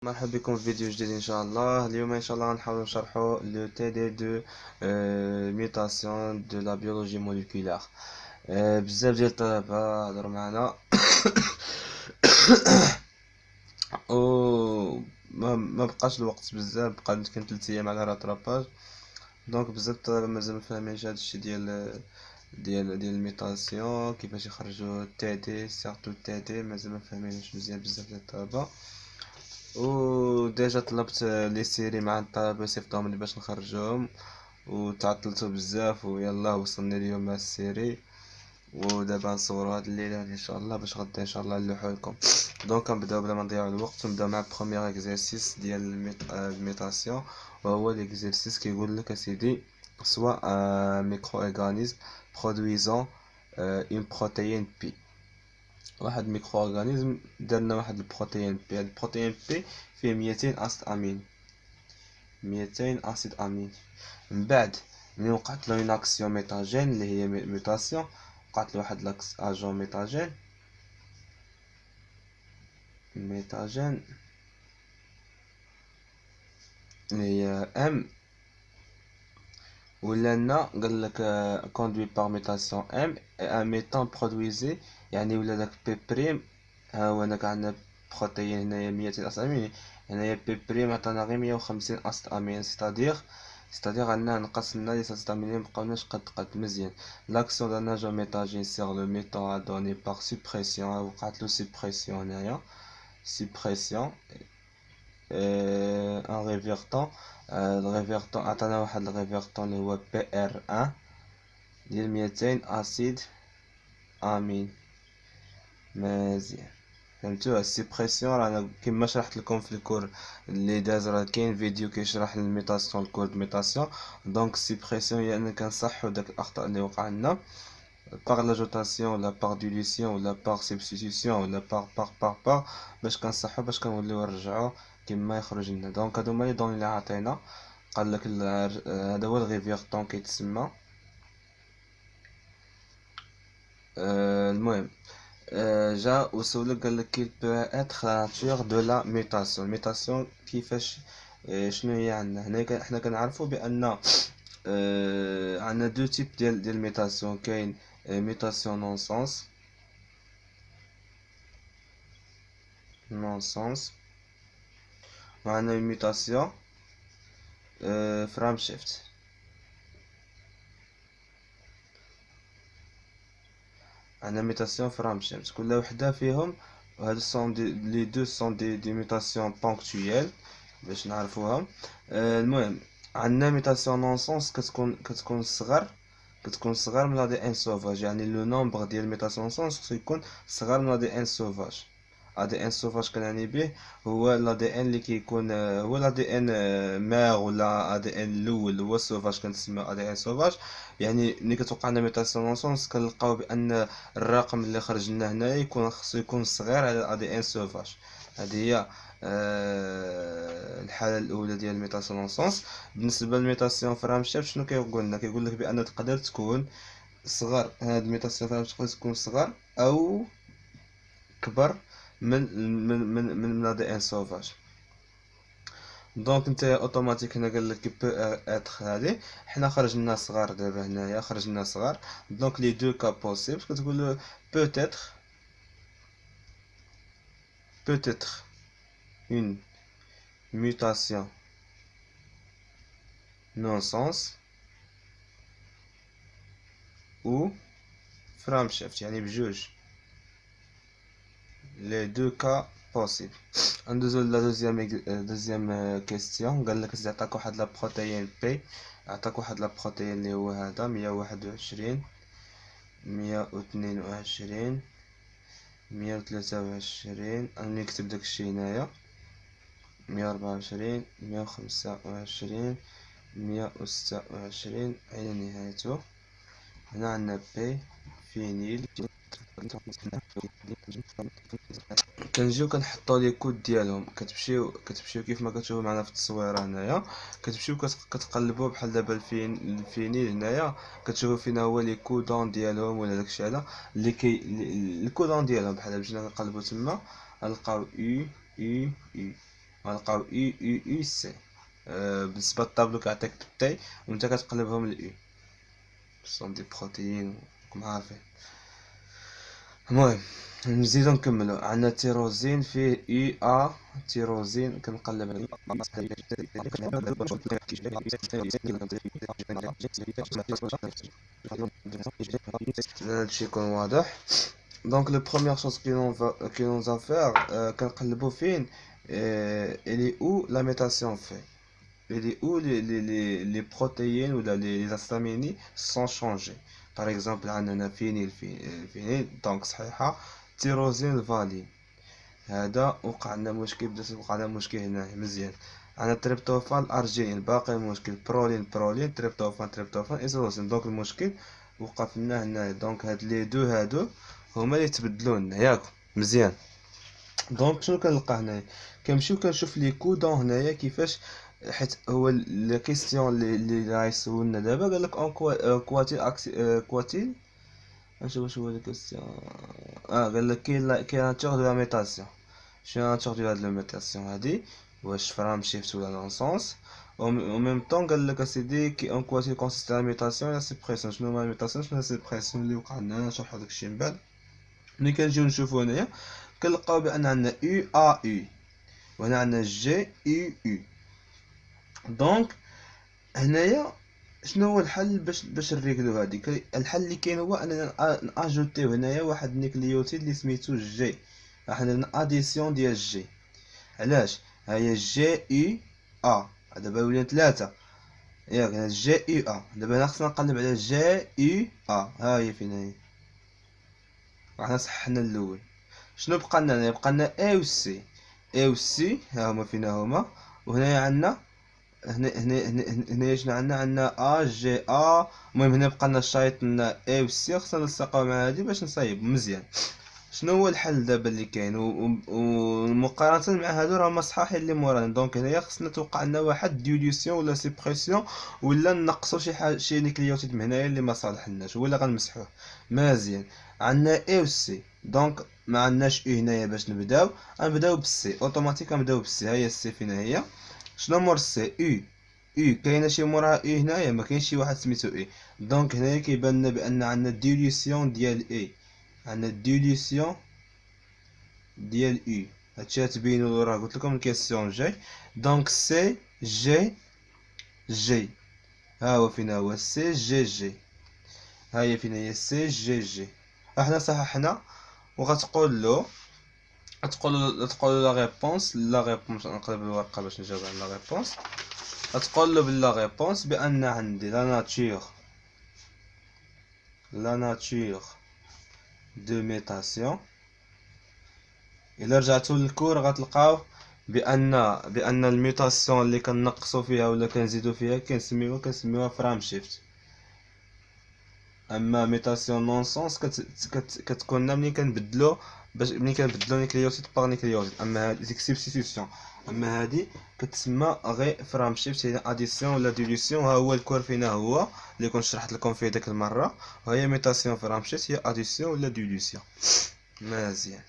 مرحبا بكم في فيديو جديد ان شاء الله. اليوم ان شاء الله غنحاولوا نشرحوا لو تي دي دو ميوتاسيون دو لا بيولوجي موليكولار. بزاف ديال الطلبه هضروا معنا و ما بقاش الوقت بزاف، بقى يمكن 3 ايام على راتراباج. دونك بزاف الطلبه مازال مفهمينش هادشي ديال الميوتاسيون، كيفاش يخرجوا تي دي، سيرتو تي دي مازال مفهمينش مزيان بزاف ديال الطلبه. وديجا طلبت لي سيري مع الطلبة صيفطهم لي باش نخرجوهم، وتعطلتو بزاف ويلا وصلني اليوم السيري. ودابا نصورو هاد الليلة ان شاء الله باش غدا ان شاء الله نلوحو لكم. دونك نبداو بلا ما نضيعو الوقت ونبداو مع بروميير اكزرسيس ديال الميتاسيون، وهو ليكزرسيس كيقول لك اسيدي سوا ميكرو اورغانيزم برودويزون اون بروتيين بي. واحد ميكرو اورغانيزم دارنا واحد البروتيين بي، هاد البروتيين بي فيه 200 اسيد امين، 200 اسيد امين. من بعد ملي وقعت له اون اكسيون ميتاجين اللي هي ميوتاسيون، وقعت له واحد اجون ميتاجين اللي هي ام، ولنا قال لك كوندوي باغ ميتاسيون ام ان ميتان برودويزي، يعني ولا داك بي بريم. ها هو هناك عندنا بروتيين هنايا 200 اسيد امين، هنايا بي بريم عطانا غير 150 اسيد امين، ستادير عندنا نقص لنا لي اسيد امين مبقاوناش قد مزيان. لاكسيون ديال ناجون ميتاجين سيغ لو ميتان ا دوني باغ سوبريسيون، وقعت له سوبريسيون هنايا، سوبريسيون ان ريفيرتون. الريفيرتون عطانا واحد الريفيرتون اللي هو بي ار 1 ديال 200 اسيد امين. مزيان، فهمتوا السيبريسيون؟ رانا كيما شرحت لكم في الكور اللي داز، راه كاين فيديو كيشرح الميتاسيون، الكور دو ميتاسيون. دونك السيبريسيون هي اننا كنصحوا داك الاخطاء اللي وقع لنا par l'agitation ولا par dilution ولا par substitution ولا par باش كنصحوا، باش كنوليو نرجعوا كيما يخرج لنا. دونك هادو هما لي دوني اللي عطينا. قال لك هذا هو الريفيرتون كيتسمى. المهم جا وسولك قال لك كيل بو اتر ناتور دو لا ميوتاسيون. ميوتاسيون كيفاش؟ شنو هي عندنا هنا؟ حنا كنعرفوا بان عندنا دو تيب ديال ميوتاسيون. كاين ميوتاسيون نون سونس، وعندنا ميوتاسيون فرام شيفت. عندنا ميوتاسيون فرام شيفت كل وحده فيهم، وهادو سون لي دو سون دي ميوتاسيون بونكتويال باش نعرفوها. المهم عندنا ميوتاسيون نون سونس كتكون صغر من لا دي ان سوفاج، يعني لو نومبر ديال ميوتاسيون نون سونس خصو يكون صغر من لا دي ان سوفاج. ا دي ان سوفاج كنعني به هو لا دي ان اللي كيكون هو لا دي ان ماغ، ولا ا دي ان الاول هو السوفاج كنسميو ا دي ان سوفاج. يعني ملي كتوقع لنا ميوتاسيون نون سونس كنلقاو بان الرقم اللي خرج لنا هنايا يكون خصو يكون صغير على ا دي ان سوفاج. هذه هي الحاله الاولى ديال الميوتاسيون نون سونس. بالنسبه للميوتاسيون فرام شيفت شنو كيقول لنا؟ كيقول لك بان تقدر تكون صغر، هاد الميوتاسيون فرام تقدر تكون صغر او كبر من لا دي ان سوفاج. دونك نتا اوتوماتيك هنا قال لك بو اتر هادي، حنا خرج لنا صغار دابا هنايا، خرج لنا صغار. دونك لي دو كا بوسيبل كتقول له بوتيتر une mutation non sens ou frame shift، يعني بجوج les deux cas possibles. ندوزو لا دوزيام كيستيون. قال لك عطاك واحد لا بروتيين بي، عطاك واحد لا بروتيين اللي هو هذا 121 122 123. انا نكتب داكشي هنايا 124 125 126 إلى نهايته. هنا عندنا بي فينيل. كنجيو كنحطو لي كود ديالهم، كتمشيو كيف ما كتشوفوا معنا في التصويره هنايا. كتمشيو كتقلبوا بحال دابا الفينيل هنايا، كتشوفوا فينا هو لي كودون ديالهم ولا داكشي هذا اللي الكودون ديالهم. بحال بجينا كنقلبوا تما غنلقاو يو يو يو. غنلقاو اي اي اي سي. بالنسبه للطابلو كيعطيك التاي وانت كتقلبهم لاي سون دي بروتيين راكم عارفين. المهم نزيدو نكملو. عندنا تيروزين فيه اي ا تيروزين كنقلب عليه هادشي يكون واضح. دونك لو بروميير شوز كي نون فا فير كنقلبو فين الي او لا ميتاسيون في et où les protéines ou les acides sont changés. Par exemple, on a phényl, donc صحيحة تيروزين الفالين هذا وقع لنا مشكل، بدات توقع لنا مشكل هنا مزيان. عندنا تريبتوفان الارجينين باقي المشكل، برولين تريبتوفان ايزولوسين. دونك المشكل وقف لنا هنا. دونك هاد لي دو هادو هما اللي تبدلوا لنا ياك مزيان. دونك شنو كنلقى هنايا؟ كنمشيو كنشوف لي كودون هنايا كيفاش، حيت هو لي كيسيون اللي غايسولنا دابا قالك اون كواتيل واش هو لي كيسيون. قالك كاين ناتور دو لا ميتاسيون. شنو ناتور دو هاد لا ميتاسيون هادي؟ واش فرام شيفت ولا لونسونس؟ او ميم طون قالك اسيدي كي اون كواتيل كونسيست لا ميتاسيون لا سيبريسيون. شنو هما لا ميتاسيون شنو لا سيبريسيون اللي وقع لنا؟ نشرحو داكشي من بعد. ملي كنجيو نشوفو هنايا كنلقاو بان عندنا يو ا يو وهنا عندنا جي يو يو. دونك هنايا شنو هو الحل باش نريكلو هادي؟ الحل اللي كاين هو اننا ناجوتيو هنايا واحد النيكليوتيد اللي سميتو جي. راح ندير اديسيون ديال جي. علاش؟ ها هي جي يو ا دابا ولينا 3 ياك. جي يو ا دابا هنا خصنا نقلب على جي يو ا. ها هي فين هي؟ راح صححنا الاول. شنو بقى لنا هنا؟ بقى لنا اي و سي. اي و سي ها هما فينا هما. وهنايا عندنا هنا شنو عندنا ا جي ا. المهم هنا بقى لنا شايط لنا اي و سي. خصنا نلصقوا مع هادي باش نصايب مزيان. شنو هو الحل دابا اللي كاين ومقارنه مع هادو راهما صحاحين اللي مورانا؟ دونك هنايا خصنا توقع لنا واحد ديليوسيون ولا سيبريسيون ولا نقصوا شي نيكليوتيد من هنايا اللي ما صالحناش ولا غنمسحوه مزيان. عندنا اي و سي. دونك ما عندناش اي هنايا باش نبداو بالسي اوتوماتيك. نبداو بالسي. ها هي السي فين هي؟ شنو مور السي؟ او كاينه شي موراها اي هنايا؟ ما كاينش شي واحد سميتو اي. دونك هنايا كيبان لنا بان عندنا ديليوسيون ديال اي. عندنا ديليوسيون ديال او. هادشي تبينوا راه قلت لكم الكيسيون جاي. دونك سي جي جي. ها هو فين هو سي جي جي. ها هي فين هي سي جي جي. احنا صححنا وغتقول له تقول لا ريبونس. نقلب الورقه باش نجاوب على لا ريبونس. غتقول له بلا ريبونس بان عندي لا ناتور دو ميتاسيون. الا رجعتوا للكور غتلقاو بان الميتاسيون اللي كنقصوا فيها ولا كنزيدوا فيها كنسميوها فرام شيفت. اما ميتاسيون نون سونس كتكون ملي كنبدلو نيكليوتيد باغ نيكليوتيد. اما هادي سبستيتيوسيون. اما هادي كتسمى غير فرام شيفت، هي اديسيون ولا ديليسيون. ها هو الكور فينا هو اللي كنت شرحت لكم فيه ديك المره. وهي ميتاسيون فرام شيفت هي اديسيون ولا ديليسيون مزيان.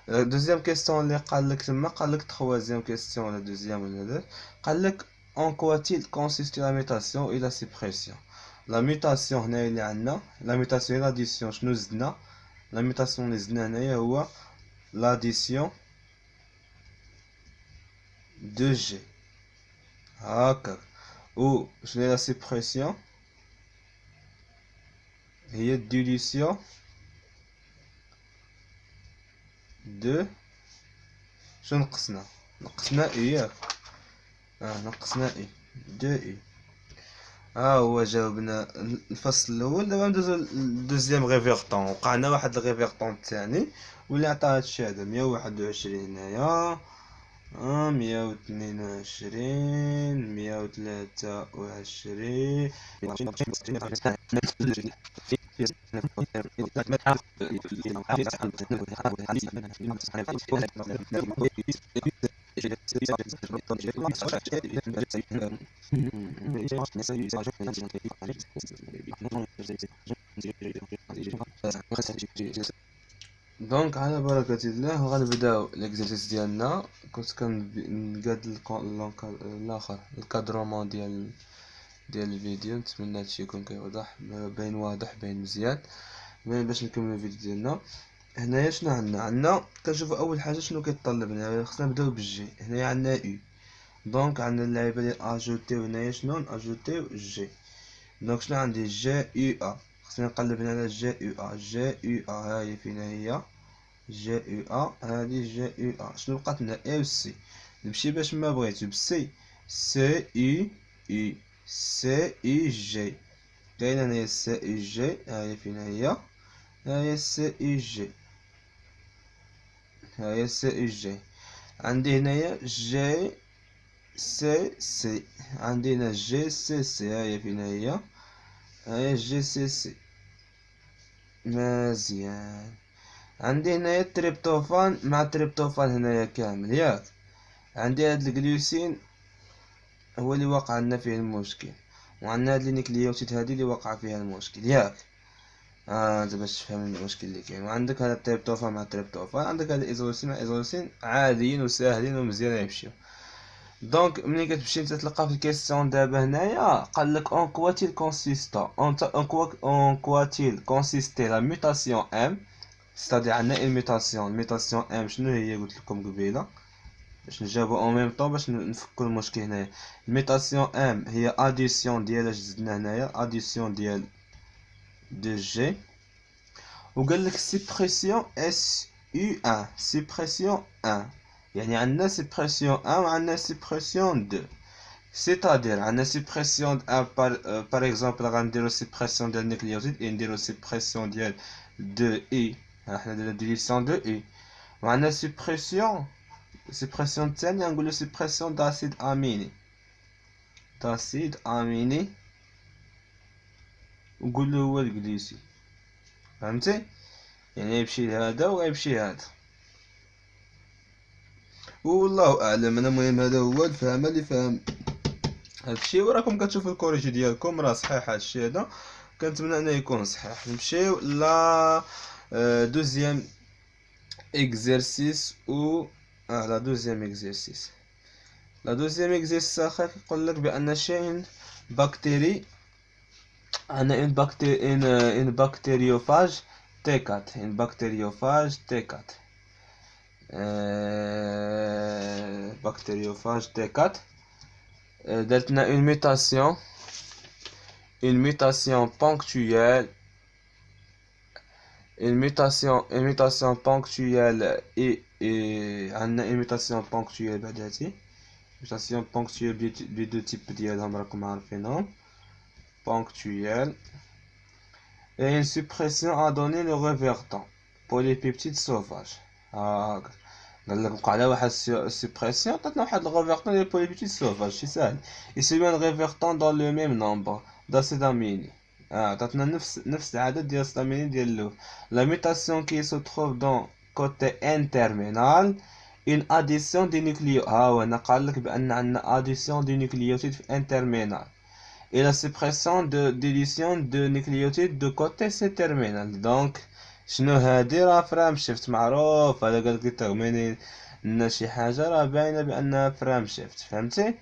دوزيام كيستيون اللي قالك تما قالك تخوازيام كيستيون ولا دوزيام ولا قالك اون كواتيل كونسيست لا ميتاسيون الى سيبريسيون. لا ميتاسيون هنايا اللي عندنا لا ميتاسيون لاديسيون. شنو زدنا؟ لا ميتاسيون اللي زدنا هنايا هو لاديسيون دو جي هاكا. و شنو هي لا سيبريسيون؟ هي الديليسيون دو شنو نقصنا اي ياك. نقصنا اي دو اي. ها هو جاوبنا الفصل الاول. دابا ندوزو للدوزيام ريفيرطون. وقعنا واحد الريفيرطون الثاني واللي عطى هادشي هذا 121 هنايا 122 123 124. دونك على بركة الله غنبداو ليكزرسيس ديالنا. كنت كنقاد الاخر الكادرومون ديال الفيديو، نتمنى هادشي يكون كيوضح باين واضح باين مزيان. باش نكملو الفيديو ديالنا. هنايا شنو عندنا كنشوفو اول حاجه شنو كيطلبنا. خصنا نبداو بالجي. هنايا عندنا او، دونك عندنا اللعيبه ديال اجوتيو. هنايا شنو اجوتيو جي. دونك شنو عندي جي او ا. خصني نقلب هنا على جي او ا. جي او ا ها هي فين هي جي او ا. هادي جي او ا. شنو بقات لنا اي و سي. نمشي باش ما بغيتو بسي سي اي اي سي اي جي. كاينه هنايا سي اي جي ها هي فين هي. ها هي سي اي جي. ها هي سي اي جي. عندي هنايا جي سي سي. عندي هنا جي سي سي ها هي فين هي. ها هي جي سي سي. مزيان. عندي هنايا التريبتوفان مع التريبتوفان هنايا كامل ياك. عندي هاد الجلوسين هو اللي واقع لنا فيه المشكل، وعندنا هاد النيكليوتيد هادي اللي واقع فيها المشكل ياك. انت باش تفهم المشكل اللي كاين. وعندك هذا التريبتوفان مع التريبتوفان. عندك هذا الايزولوسين مع الايزولوسين عاديين وساهلين ومزيان يمشيو. دونك ملي كتمشي انت تلقى في الكيسيون دابا هنايا قالك اون كواتيل كونسيستا اون كواتيل كونسيستي لا ميوتاسيون ام. ستادي عندنا الميوتاسيون ام شنو هي قلت لكم قبيله باش نجاوبو اون ميم طون باش نفكو المشكل هنايا. الميوتاسيون ام هي اديسيون ديال اش زدنا هنايا اديسيون ديال دو جي. وقال لك سيبريسيون اس يو ان. سيبريسيون ان يعني عندنا سيبريسيون ان وعندنا سيبريسيون دو. سيتادير عندنا سيبريسيون ان بار اكزومبل غنديرو سيبريسيون ديال النيكليوتيد نديرو سيبريسيون ديال دو اي. حنا درنا ديليسيون دو اي. وعندنا سيبريسيون الثانية نقولو سيبريسيون داسيد اميني. داسيد اميني نقولو هو الجليسي. فهمتي يعني يمشي لهذا ويمشي هذا. والله اعلم. انا المهم هذا هو الفهم اللي فهم هادشي. وراكم كتشوفوا الكوريجي ديالكم راه صحيح هادشي هذا. كنتمنى انه يكون صحيح. نمشيو لا دوزيام اكزرسيس و لا دوزيام اكزرسيس. لا دوزيام اكزرسيس اخر كيقول لك بان شين بكتيري عندنا ان بكتيريوفاج تي 4. ان بكتيريوفاج تي 4. بكتيريوفاج تي 4 درت لنا une mutation ponctuelle. Une mutation ponctuelle et عندنا une mutation ponctuelle بعداتي. mutation ponctuelle بلي دو تيب ديالهم راكم عارفينهم. ponctuelle et une suppression a donné le révertant polypeptide sauvage. قال لك وقع على واحد السوبريسيون عطاتنا واحد الغيفيرتون ديال بوليبيبتيد سوفاج. شي ساهل يسمى الغيفيرتون دون لو ميم نومبر داسيد اميني. عطاتنا نفس العدد ديال الساميني ديال اللوف. لا ميوتاسيون كي سو تروف دون كوتي ان تيرمينال اون اديسيون دي نيكليو. ها هو هنا قال لك بان عندنا اديسيون دي نيكليوتيد في ان تيرمينال et la suppression de délation de nucléotides de côté C terminal. دونك شنو هادي راه فرام شيفت معروف. هذا قالك تغميني لنا شي حاجه راه باينه بانها فرام شيفت. فهمتي.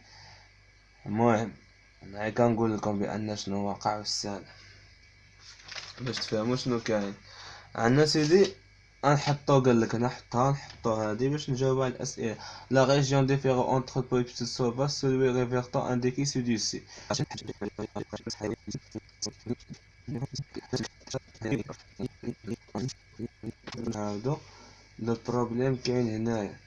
المهم انا كنقول لكم بان شنو واقع والسال باش تفهموا شنو كاين. عندنا سيدي نحطو قال لك نحطو هادي باش نجاوب على الاسئله. لا ريجيون ديفيرون اونتر بوليبيد سوفاج سولوي ريفيرتون انديكي سو دو سي. هادو لو بروبليم كاين هنايا.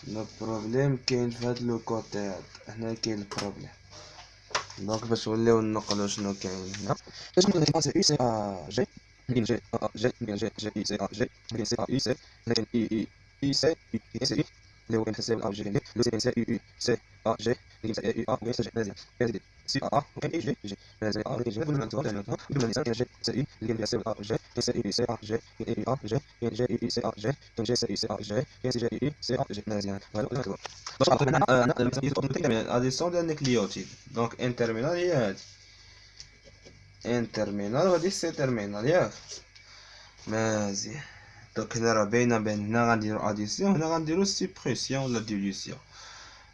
لو بروبليم كاين في هاد لو كوتي هاد. هنا كاين البروبليم. دونك باش نوليو نقولو شنو كاين هنا. باش نقولو ديبونسي اي سي ا جي ندير جي ا جي ندير جي جي اي سي ا جي ندير سي ا اي سي لكن اي اي سي اي سي اللي هو كنحسب الار جي ندير لو سي سي اي سي ا جي ندير سي اي ا وكاين سي جي مزيان كندير سي ا وكاين اي جي جي مزيان ا وكاين جي نقول نعطيو لنا ندير النساء كاين جي سي اي اللي كنحسب الار جي كاين سي اي سي ا جي كاين اي ا جي كاين جي اي سي ا جي كاين جي سي اي سي ا جي كاين سي جي اي سي ا جي مزيان. فوالا باش نعرف انا اديسيون ديال النيكليوتيد. دونك ان تيرمينال هي هادي ان تيرمينال وهادي سي تيرمينال ياك. مزيان دونك هنا راه باينه بان هنا غنديرو اديسيون، هنا غنديرو سيبريسيون ولا ديليسيون.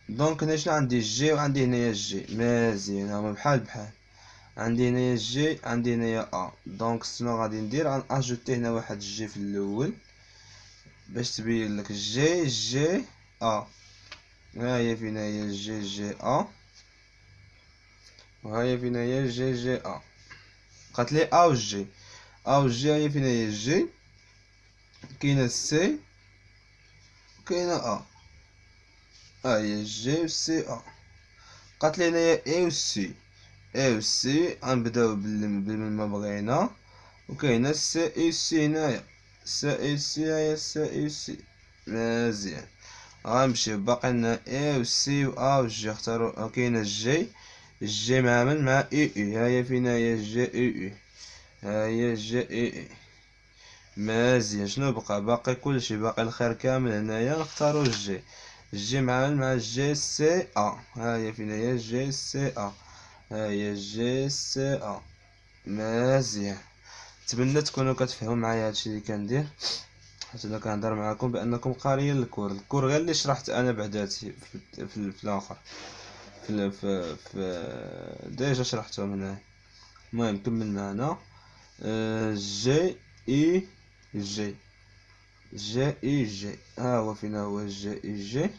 دونك هنا شنو عندي جي وعندي هنايا جي، مزيان هما بحال بحال. عندي هنايا جي عندي هنايا ا، دونك شنو غادي ندير؟ غنأجوتي هنا واحد جي في الاول باش تبين لك جي جي ا. ها هي فين هي جي جي ا، وها هي فين هي جي جي ا. بقات لي ا و جي، ا و جي هي فين هي جي، كاينه سي وكاينه ا، ها هي جي و سي ا. بقات لي هنايا اي و سي، اي و سي غنبداو بالما بغينا، وكاينه سي اي سي هنايا، سي اي سي هي سي اي سي. مزيان غنمشيو باقي لنا اي و سي و ا و جي. اختارو كاينه جي، جي معامل مع اي اي، ها هي فين هي جي اي اي، ها هي جي اي اي. مزيان شنو بقى؟ باقي كلشي، باقي الخير كامل. هنايا نختارو جي، جي معامل مع جي سي ا، ها هي فين هي جي سي ا، ها هي جي سي ا. مزيان نتمنى تكونوا كتفهموا معايا هادشي اللي كندير، حيت انا كنهضر معاكم بانكم قاريين الكور غير اللي شرحت انا بعداتي في الاخر، في ديجا شرحتهم هنا. المهم كمل معنا. جي اي جي، جي اي جي، ها هو فين هو جي اي جي.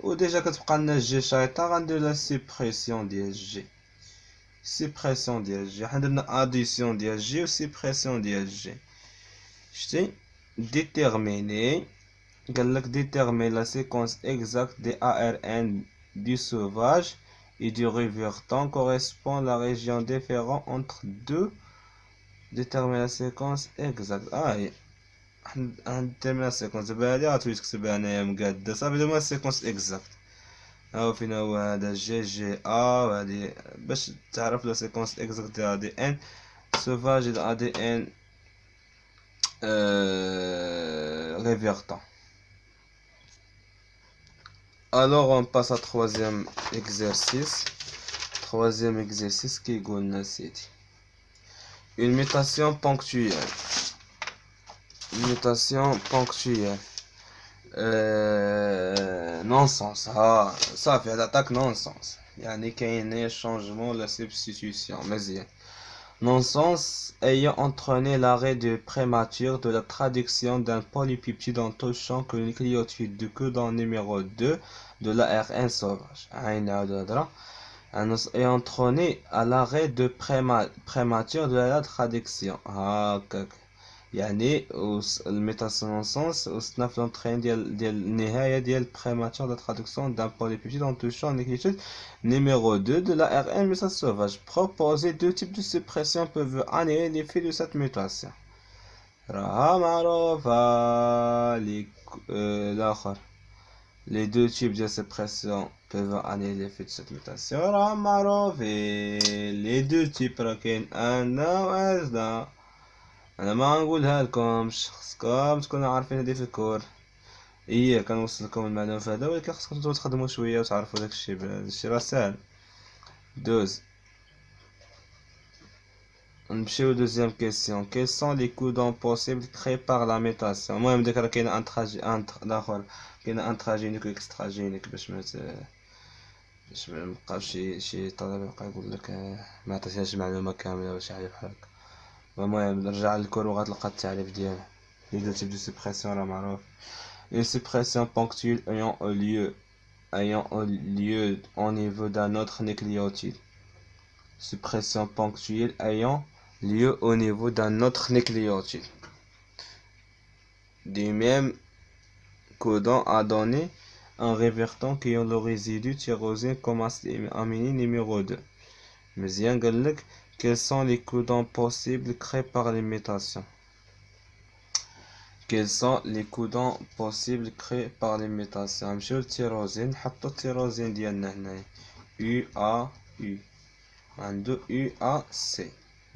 وديجا كتبقى لنا جي شايطه، غندير لا سيبريسيون ديال جي، سيبريسيون ديال جي. حنا درنا اديسيون ديال جي و سيبريسيون ديال جي. شتي déterminer قالك déterminer la séquence exacte des ARN du sauvage et du révertant correspond à la région différente entre deux. Déterminer la séquence exacte. déterminer la séquence دابا هادي غتولي تكتبها هنايا مقادة صافي. دابا السيكونس اكزاكت هاو فين هو هذا جي جي ا، وهادي باش تعرف لا سيكونس اكزاكت ديال ا دي ان سوفاج ديال ا دي ان révertant. Alors on passe au troisième exercice. Troisième exercice qui est سيدي une mutation ponctuelle. Une mutation ponctuelle. Non-sens. صافي هذا عطاك non-sens، يعني كاين changement ولا substitution. مزيان non-sens ayant entraîné l'arrêt de prématuré de la traduction d'un polypeptide en touchant que le nucléotide du codon numéro 2 de l'ARN sauvage ayant entraîné à l'arrêt de prématuré de la traduction. يعني الميتاسيون سونس وصلنا لونطرين ديال النهايه ديال prématuré de la traduction d'un polypeptide en touchant le nucléotide numéro 2 de l'ARN message sauvage. Proposer deux types de suppression peuvent annuler l'effet de cette mutation. راها معروفة الآخر. Les deux types de suppression peuvent annuler l'effet de cette mutation. راها معروفين les deux types، راه كاين أنا وأزدا. انا ما نقولها لكمش، خصكم تكونوا عارفين هادي في الكور. كنوصلكم المعلومه في هذا، ولكن خصكم نتوما تخدموا شويه وتعرفوا داكشي. هادشي راه ساهل. دوز نمشيو دوزيام كيسيون. quels sont les codons possibles créés par la mutation. المهم ديك راه كاينه الاخر كاينه انتراجينيك واكستراجينيك باش ما مبقاش شي طالب يبقى يقول لك ما عطيتهاش المعلومه كامله ولا شي حاجه بحال هكا. المهم نرجع للكور وغتلقى التعريف ديالها. les deux types de suppression راه معروف. une suppression ponctuelle ayant lieu au niveau d'un autre nucléotide. Suppression ponctuelle ayant lieu au niveau d'un autre nucléotide du même codon a donné un révertant qui a le résidu tyrosine comme acide aminé numéro 2. مزيان قالك quels sont les codons possibles créés par les mutations. Quels sont les codons possibles créés par les mutations. نمشيو للتيروزين، نحطو التيروزين ديالنا هنايا U A U، عندو U A C.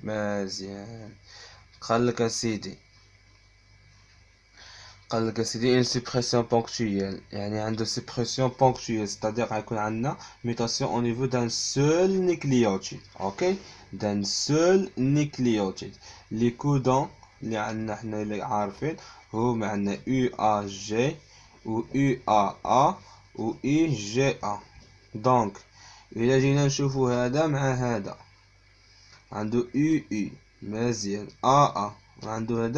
مزيان قالك اسيدي une suppression ponctuelle، يعني عنده suppression ponctuelle، c'est-à-dire غيكون عندنا mutation au niveau d'un seul nucléotide. اوكي d'un seul nucléotide. les codons اللي عندنا حنا اللي عارفين هما عندنا U A G و U A A و I G A. دونك إلا جينا نشوفو هذا مع هذا، عندو U U مزيان، A A وعندو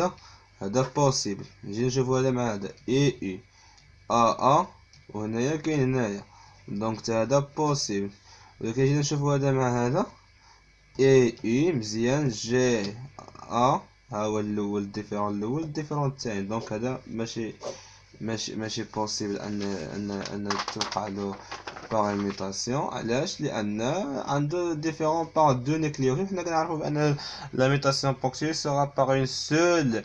هذا بوسيبل. نجي نشوفو هذا مع هذا E U A A وهنايا كاين هنايا، دونك تا هذا بوسيبل. وإلا كنجينا نشوفو هذا مع هذا اي اي مزيان جي ا، ها هو الاول الديفيرون الاول الديفيرون الثاني. دونك هذا ماشي بوسيبل ان توقع له باغ علاش؟ لان عنده ديفيرون باغ دو نيكليوتيد. حنا كنعرفو بان لا ميوتاسيون بوكسيل سera par une seule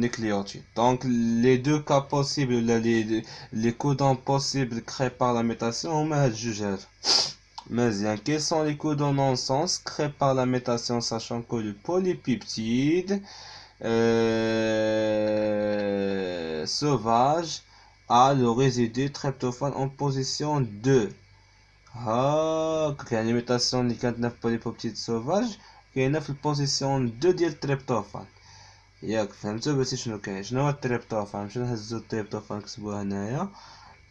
nucléotide. Donc les deux cas possibles ولا les codons possibles créés par la mutation هما هاد الجوج هادو. مزيان. Quels sont les codons non-sens créés par la mutation, sachant que le polypeptide sauvage a le résidu tryptophane en position 2. كاين الميوتاسيون اللي كانت في polypeptide sauvage كاينه في البوزيسيون 2 ديال التريبتوفان. ياك فهمتوا بس شنو كاين؟ شنو هو التريبتوفان؟ نمشيو نهزو التريبتوفان نكتبوها هنايا.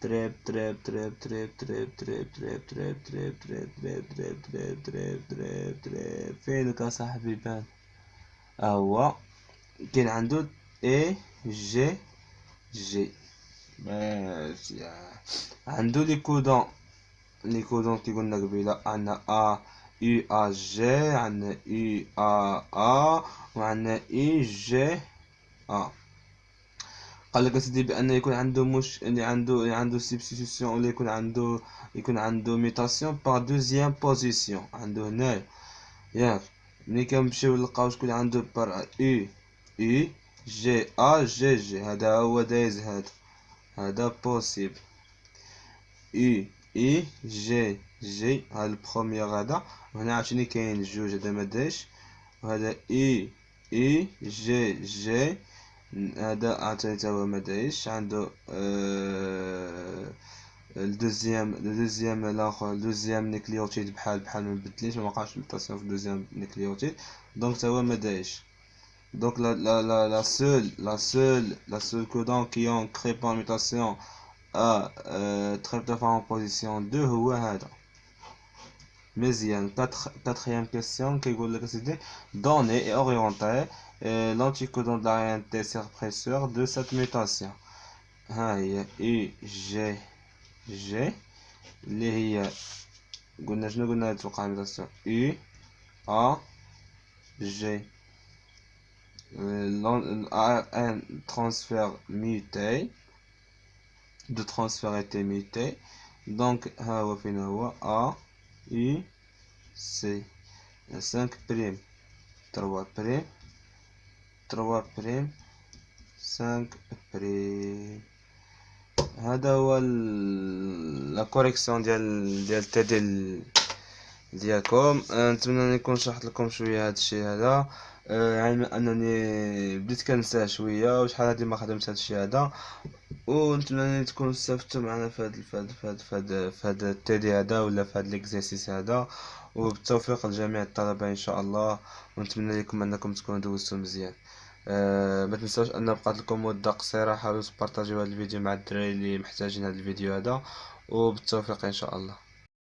تريب تريب تريب تريب تريب تريب تريب تريب تريب تريب تريب تريب تريب تريب تريب تريب. فينك اصاحبي بان؟ هو كاين عندو اي جي جي. مزيان. عندو لي كودون كي قلنا قبيله، عندنا ا يو ا جي، عندنا يو ا وعندنا اي جي ا. قالك اسيدي بان يكون عنده اللي عنده سبستيتيوشن، ولا يكون عنده ميتاسيون باغ دوزيام بوزيسيون. عنده هنايا ياك ملي كنمشيو نلقاو شكون عنده بار او او جي ا جي جي. هذا هو دايز هذا بوسيبل. او اي جي جي هذا البروميير هذا. وهنا عاوتاني كاين جوج، هذا ما دايش، وهذا اي اي جي جي هذا عاوتاني تا هو ما دايش. عنده الدوزيام الاخر الدوزيام نيكليوتيد بحال ما بدليش، ما وقعش ميوتاسيون في الدوزيام نيكليوتيد، دونك تا هو ما دايش. Donc la seule codon qui ont créé par mutation à tryptophane en position 2 هو هذا. مزيان. quatrième question كيقول لك اسيدي donner et orienter l'anticodon de l'ARNT suppresseur de cette mutation. ها هي اي جي جي اللي هي قلنا شنو قلنا توقع ميوتاسيون اي ا جي. l'ARN transfert muté de transfert était muté. Donc ها هو فين هو A U C 5 بريم 3 بريم 3 بريم 5 بريم. هذا هو لا كوريكسيون ديال التي ديالكم. نتمنى اني نكون شرحت لكم شويه هذا الشيء هذا، علما انني بديت كنساه شويه وشحال هادي ما خدمت هذا الشيء هذا. ونتمنى اني تكونوا استفدتوا معنا في هذا التيدي هذا ولا في هذا ليكزارسيس هذا. وبالتوفيق لجميع الطلبه ان شاء الله، ونتمنى لكم انكم تكونوا دوزتوا مزيان. ما تنساوش ان بقات لكم مده قصيره، حاولوا تبارطاجيو هذا الفيديو مع الدراري اللي محتاجين هذا الفيديو هذا، وبالتوفيق ان شاء الله.